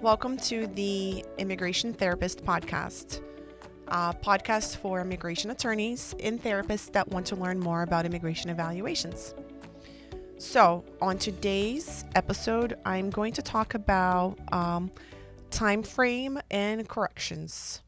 Welcome to the Immigration Therapist Podcast, a podcast for immigration attorneys and therapists that want to learn more about immigration evaluations. So, on today's episode, I'm going to talk about time frame and corrections.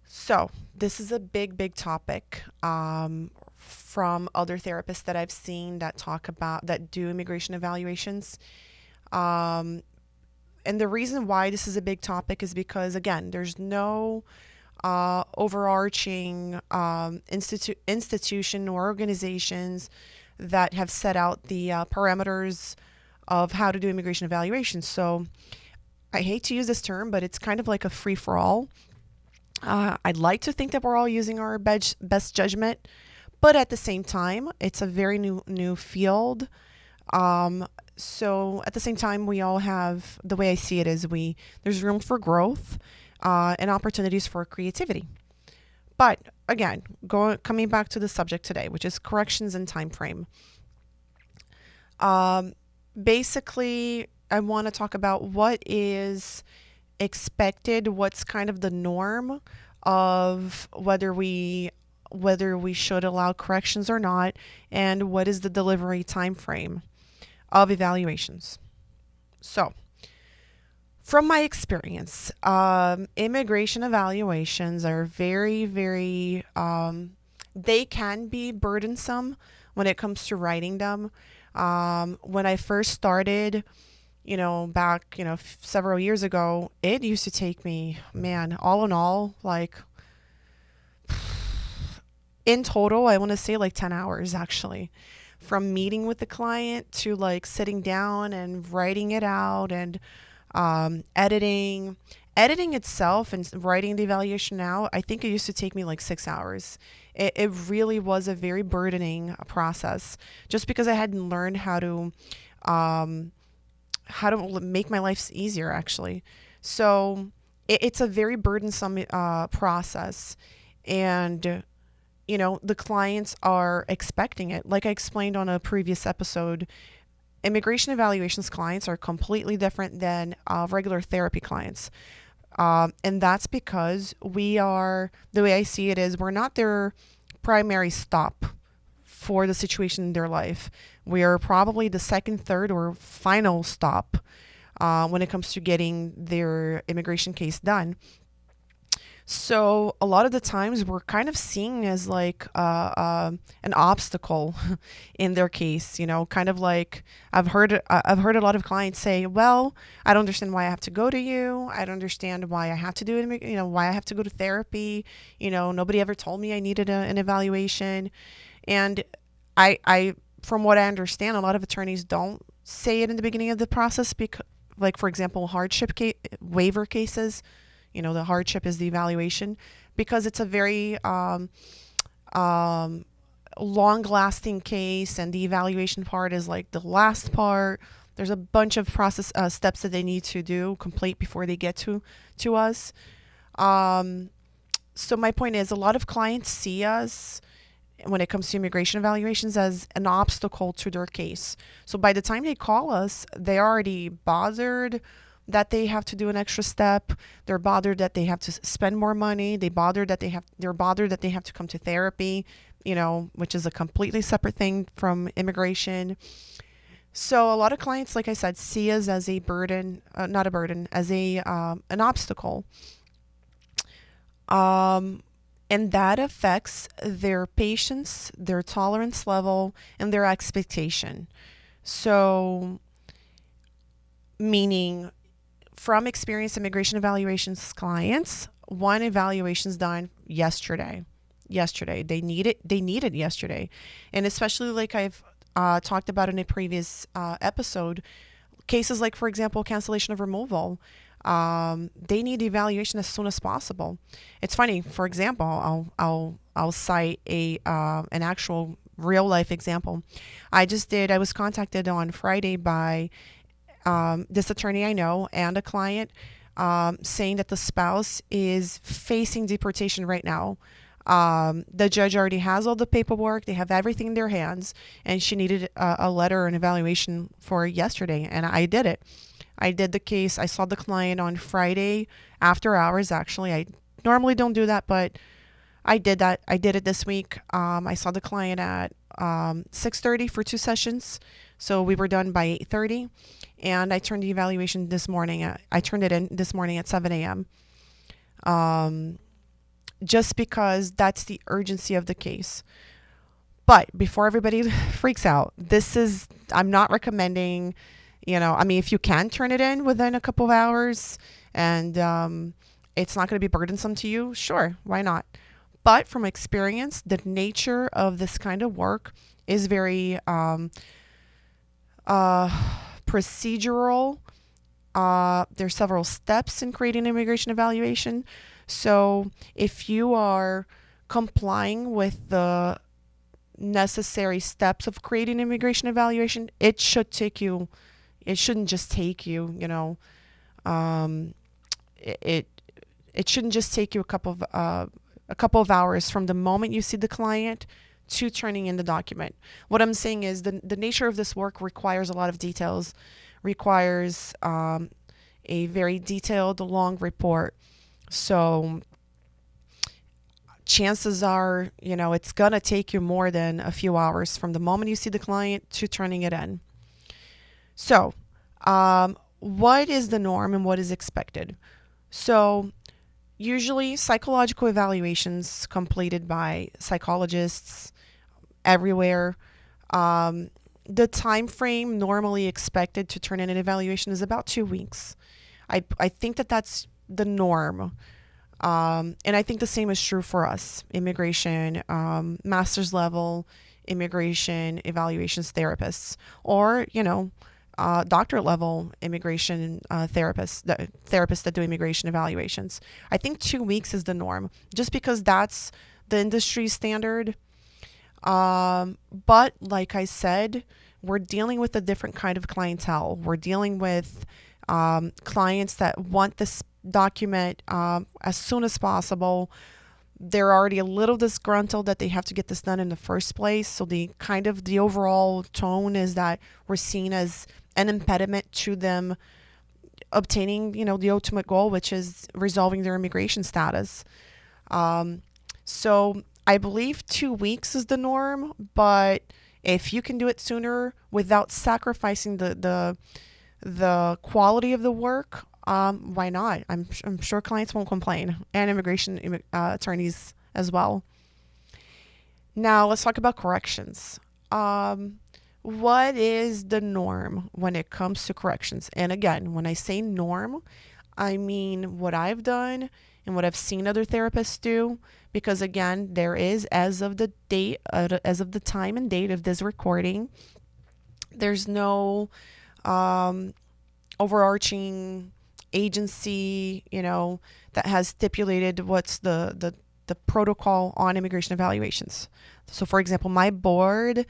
So, this is a big topic from other therapists that I've seen that do immigration evaluations. And the reason why this is a big topic is because, again, there's no overarching institution or organizations that have set out the parameters of how to do immigration evaluations. So I hate to use this term, but it's kind of like a free-for-all. I'd like to think that we're all using our best judgment, but at the same time, it's a very new field. So at the same time, we all have, the way I see it is there's room for growth and opportunities for creativity. But again, coming back to the subject today, which is corrections and time frame. Basically, I want to talk about what is expected, what's kind of the norm of whether we should allow corrections or not, and what is the delivery time frame of evaluations. So, from my experience, immigration evaluations are very, they can be burdensome when it comes to writing them. When I first started, back, several years ago, it used to take me, all in all, like, in total, I want to say like 10 hours actually. From meeting with the client to like sitting down and writing it out and editing itself and writing the evaluation out. I think it used to take me like 6 hours. It really was a very burdening process just because I hadn't learned how to make my life easier actually. So it's a very burdensome process, and the clients are expecting it. Like I explained on a previous episode, immigration evaluations clients are completely different than regular therapy clients. And that's because the way I see it is, we're not their primary stop for the situation in their life. We are probably the second, third, or final stop when it comes to getting their immigration case done. So a lot of the times we're kind of seen as like an obstacle in their case, kind of like I've heard a lot of clients say, well, I don't understand why I have to go to you. I don't understand why I have to do it, why I have to go to therapy. Nobody ever told me I needed an evaluation. And I, from what I understand, a lot of attorneys don't say it in the beginning of the process because, like, for example, waiver cases. The hardship is the evaluation, because it's a very long-lasting case, and the evaluation part is like the last part. There's a bunch of process steps that they need to complete before they get to us. So my point is, a lot of clients see us, when it comes to immigration evaluations, as an obstacle to their case. So by the time they call us, they're already bothered that they have to do an extra step. They're bothered that they have to spend more money. They're bothered that they have to come to therapy, which is a completely separate thing from immigration. So a lot of clients, like I said, see us as a burden, not a burden, as an obstacle. And that affects their patience, their tolerance level, and their expectation. So, meaning, from experienced immigration evaluations clients, one evaluation is done yesterday. They need it yesterday. And especially like I've talked about in a previous episode, cases like, for example, cancellation of removal, they need evaluation as soon as possible. It's funny, for example, I'll cite an actual real life example. I was contacted on Friday by this attorney I know and a client saying that the spouse is facing deportation right now. The judge already has all the paperwork. They have everything in their hands, and she needed a letter or an evaluation for yesterday, and I did it. I did the case. I saw the client on Friday after hours. Actually, I normally don't do that, but I did that. I did it this week. I saw the client at 6:30 for 2 sessions, so we were done by 8:30, and I turned the evaluation this morning. I turned it in this morning at 7 a.m. Just because that's the urgency of the case. But before everybody freaks out, I'm not recommending, I mean, if you can turn it in within a couple of hours and it's not going to be burdensome to you, sure, why not? But from experience, the nature of this kind of work is very procedural. There's several steps in creating an immigration evaluation. So if you are complying with the necessary steps of creating an immigration evaluation, it shouldn't just take you, it shouldn't just take you a couple of hours from the moment you see the client to turning in the document. What I'm saying is the nature of this work requires a lot of details, requires a very detailed, long report. So chances are, it's going to take you more than a few hours from the moment you see the client to turning it in. So, what is the norm and what is expected? So, usually psychological evaluations completed by psychologists everywhere. The time frame normally expected to turn in an evaluation is about 2 weeks. I think that's the norm. And I think the same is true for us, immigration, master's level immigration evaluations therapists, or, doctorate level immigration therapists that do immigration evaluations. I think 2 weeks is the norm, just because that's the industry standard. But like I said, we're dealing with a different kind of clientele. We're dealing with clients that want this document as soon as possible. They're already a little disgruntled that they have to get this done in the first place. So the overall tone is that we're seen as an impediment to them obtaining, the ultimate goal, which is resolving their immigration status. So I believe 2 weeks is the norm, but if you can do it sooner without sacrificing the quality of the work, why not? I'm sure clients won't complain, and immigration attorneys as well. Now let's talk about corrections. What is the norm when it comes to corrections? And again, when I say norm, I mean what I've done and what I've seen other therapists do, because again, there is, as of the time and date of this recording, there's no overarching agency, that has stipulated what's the protocol on immigration evaluations. So for example, my board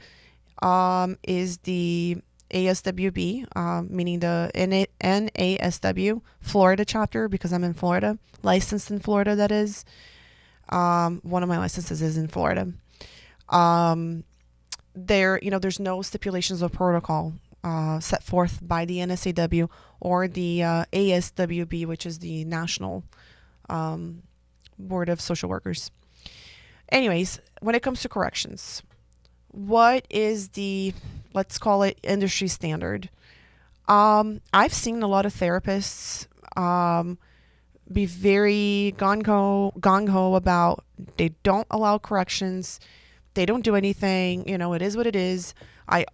is the ASWB, meaning the NASW Florida chapter, because I'm in Florida, licensed in Florida, that is. One of my licenses is in Florida. There's no stipulations of protocol set forth by the NSAW or the ASWB, which is the National Board of Social Workers. Anyways, when it comes to corrections, what is let's call it industry standard? I've seen a lot of therapists be very gung-ho about they don't allow corrections. They don't do anything. It is what it is. I've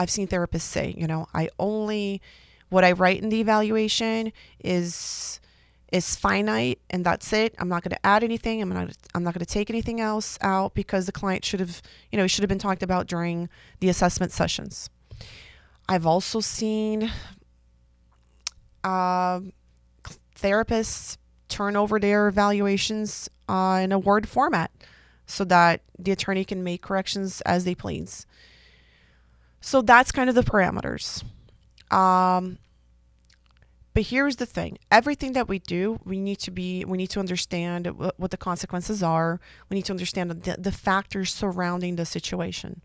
seen therapists say, what I write in the evaluation is finite, and that's it. I'm not going to add anything. I'm not going to take anything else out, because the client should have been talked about during the assessment sessions. I've also seen therapists turn over their evaluations in a Word format so that the attorney can make corrections as they please. So that's kind of the parameters. But here's the thing. Everything that we do, we need to understand what the consequences are. We need to understand the factors surrounding the situation.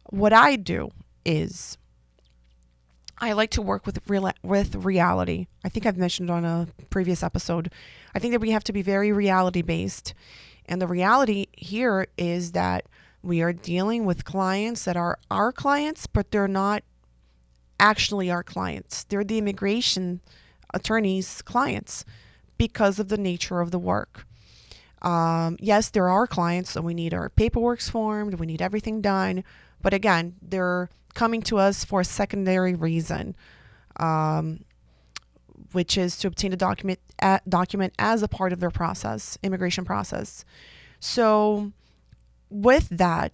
What I do is I like to work with reality. I think I've mentioned on a previous episode. I think that we have to be very reality based. And the reality here is that we are dealing with clients that are our clients, but they're not actually our clients. They're the immigration attorney's clients because of the nature of the work. Yes, they're our clients, so we need our paperwork formed, we need everything done. But again, they're coming to us for a secondary reason, um, which is to obtain a document as a part of their process, immigration process. So with that,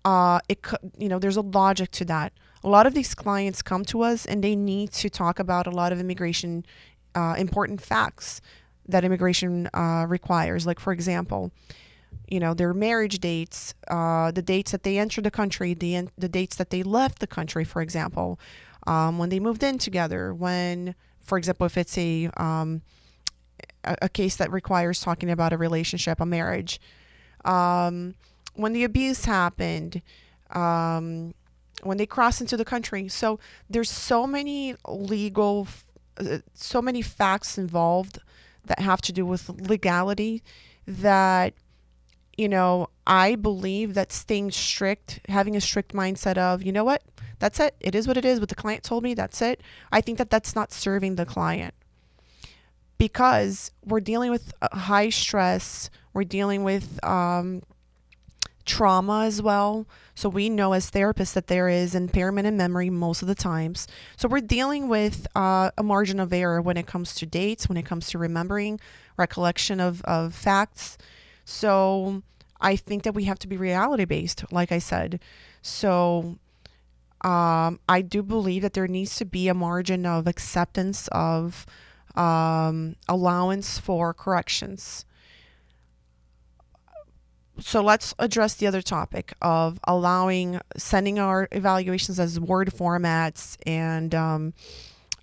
there's a logic to that. A lot of these clients come to us and they need to talk about a lot of immigration important facts that immigration requires. Like, for example, their marriage dates, the dates that they entered the country, the dates that they left the country, for example, when they moved in together, when, for example, if it's a case that requires talking about a relationship, a marriage, when the abuse happened, when they crossed into the country. So there's so many so many facts involved that have to do with legality that, I believe that staying strict, having a strict mindset of, you know what, that's it. It is what it is. What the client told me, that's it. I think that that's not serving the client because we're dealing with high stress. We're dealing with trauma as well. So we know as therapists that there is impairment in memory most of the times. So we're dealing with a margin of error when it comes to dates, when it comes to remembering, recollection of facts. So I think that we have to be reality based, like I said. So I do believe that there needs to be a margin of acceptance of allowance for corrections. So let's address the other topic of sending our evaluations as Word formats and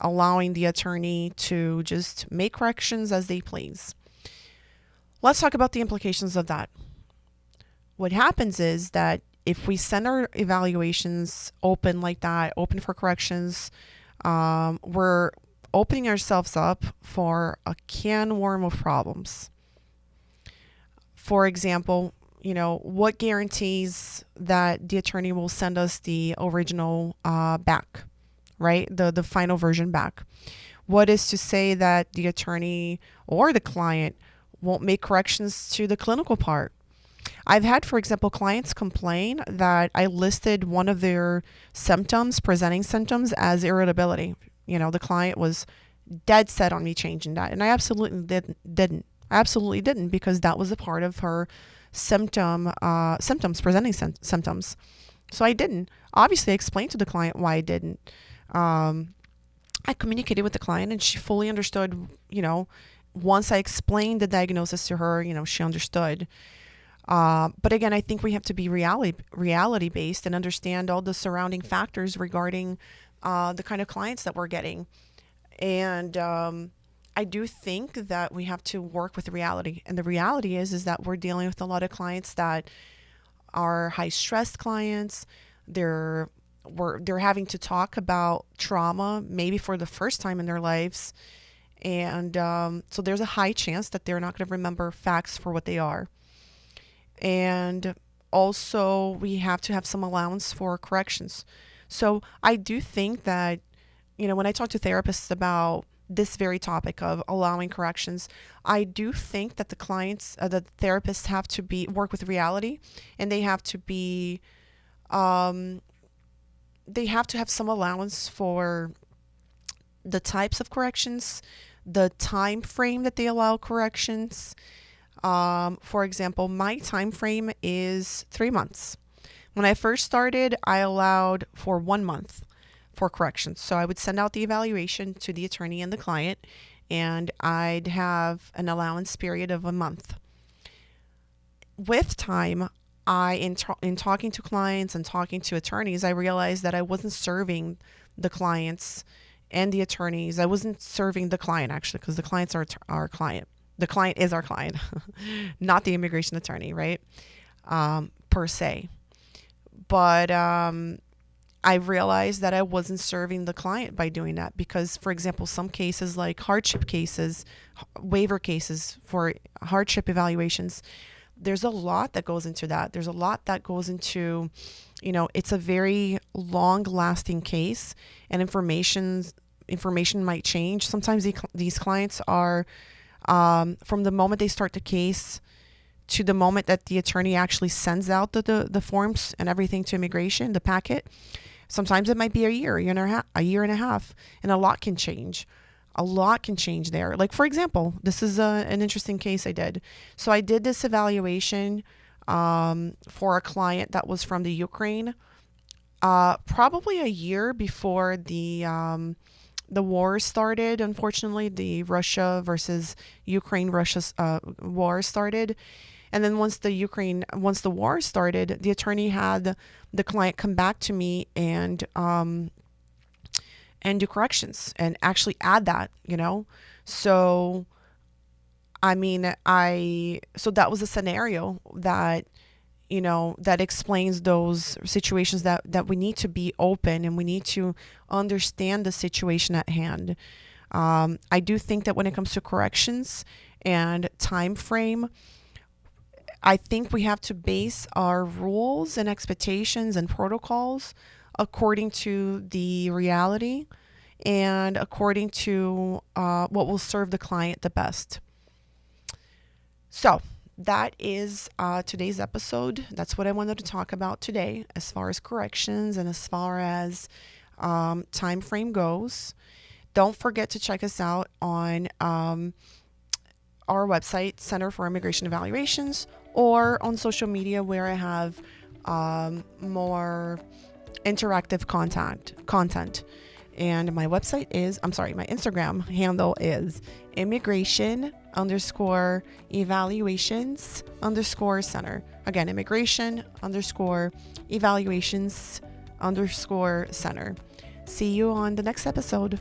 allowing the attorney to just make corrections as they please. Let's talk about the implications of that. What happens is that if we send our evaluations open like that, open for corrections, we're opening ourselves up for a can worm of problems. For example, what guarantees that the attorney will send us the original back, right? The final version back. What is to say that the attorney or the client won't make corrections to the clinical part? I've had, for example, clients complain that I listed one of their presenting symptoms as irritability. The client was dead set on me changing that. And I absolutely didn't. I absolutely didn't, because that was a part of her presenting symptoms. So I didn't. Obviously, I explained to the client why I didn't. I communicated with the client and she fully understood, once I explained the diagnosis to her, she understood. But again, I think we have to be reality based and understand all the surrounding factors regarding the kind of clients that we're getting. And I do think that we have to work with reality. And the reality is that we're dealing with a lot of clients that are high stress clients. They're having to talk about trauma maybe for the first time in their lives. And so there's a high chance that they're not going to remember facts for what they are. And also we have to have some allowance for corrections. So I do think that, when I talk to therapists about this very topic of allowing corrections, I do think that the therapists have to work with reality, and they have to have some allowance for the types of corrections, the time frame that they allow corrections. For example, my time frame is 3 months. When I first started, I allowed for 1 month for corrections. So I would send out the evaluation to the attorney and the client, and I'd have an allowance period of 1 month. With time, in talking to clients and talking to attorneys, I realized that I wasn't serving the clients and the attorneys. I wasn't serving the client, actually, because the clients are our client. The client is our client, not the immigration attorney, right? Per se. But I realized that I wasn't serving the client by doing that because, for example, some cases like hardship cases, waiver cases for hardship evaluations, there's a lot that goes into that. There's a lot that goes into, it's a very long lasting case, and information might change. Sometimes these clients are, from the moment they start the case to the moment that the attorney actually sends out the forms and everything to immigration, the packet. Sometimes it might be a year and a half, and a lot can change. A lot can change there. Like, for example, this is an interesting case I did. So I did this evaluation for a client that was from the Ukraine, probably a year before the war started. Unfortunately, the Russia versus Russia war started. And then once the war started, the attorney had the client come back to me and do corrections and actually add that, So, so that was a scenario that, that explains those situations that we need to be open and we need to understand the situation at hand. I do think that when it comes to corrections and time frame, I think we have to base our rules and expectations and protocols according to the reality and according to what will serve the client the best. So that is today's episode. That's what I wanted to talk about today as far as corrections and as far as time frame goes. Don't forget to check us out on our website, Center for Immigration Evaluations, or on social media where I have more interactive content. And my Instagram handle is immigration_evaluations_center. Again, immigration_evaluations_center. See you on the next episode.